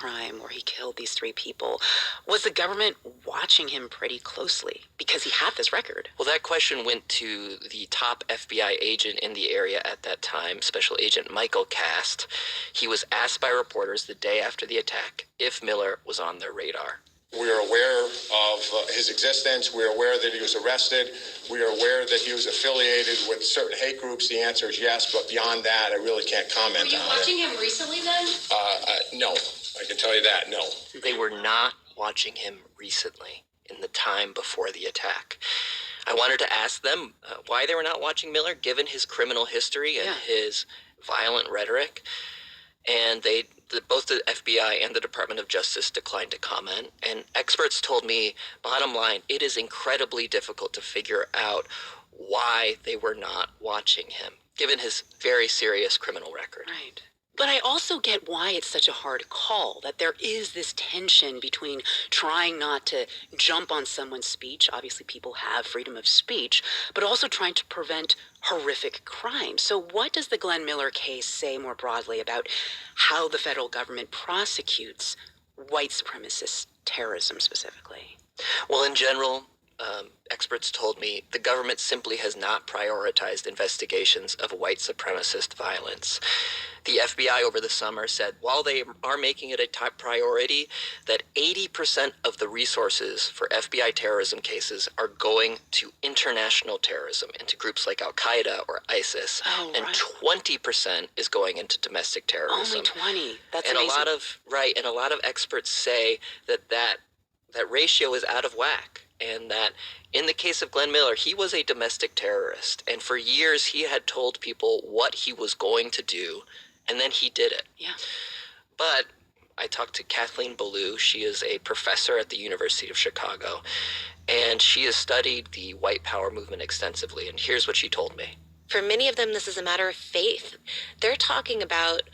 crime where he killed these 3 people, was the government watching him pretty closely? Because he had this record. Well, that question went to the top FBI agent in the area at that time, Special Agent Michael Cast. He was asked by reporters the day after the attack if Miller was on their radar. We are aware of his existence. We are aware that he was arrested. We are aware that he was affiliated with certain hate groups. The answer is yes, but beyond that, I really can't comment on it. Were you watching him recently then? No, I can tell you that, no. They were not watching him recently in the time before the attack. I wanted to ask them why they were not watching Miller, given his criminal history and his violent rhetoric. And both the FBI and the Department of Justice declined to comment. And experts told me, bottom line, it is incredibly difficult to figure out why they were not watching him, given his very serious criminal record. Right. But I also get why it's such a hard call, that there is this tension between trying not to jump on someone's speech. Obviously, people have freedom of speech, but also trying to prevent horrific crime. So what does the Glenn Miller case say more broadly about how the federal government prosecutes white supremacist terrorism specifically? Well, in general, experts told me the government simply has not prioritized investigations of white supremacist violence. The FBI over the summer said while they are making it a top priority, that 80% of the resources for FBI terrorism cases are going to international terrorism, into groups like Al-Qaeda or ISIS. Oh, and right. 20% is going into domestic terrorism. Only 20. That's and amazing. A lot of experts say that ratio is out of whack. And that in the case of Glenn Miller, he was a domestic terrorist. And for years, he had told people what he was going to do, and then he did it. Yeah. But I talked to Kathleen Ballou. She is a professor at the University of Chicago, and she has studied the white power movement extensively. And here's what she told me. For many of them, this is a matter of faith. They're talking about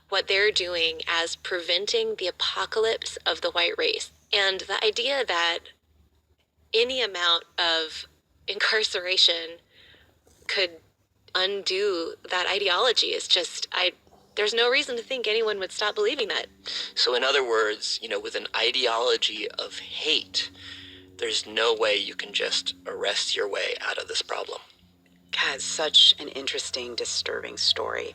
what they're doing as preventing the apocalypse of the white race. And the idea that any amount of incarceration could undo that ideology is just, there's no reason to think anyone would stop believing that. So in other words, with an ideology of hate, there's no way you can just arrest your way out of this problem. God, such an interesting, disturbing story.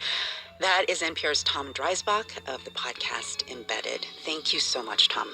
That is NPR's Tom Dreisbach of the podcast Embedded. Thank you so much, Tom.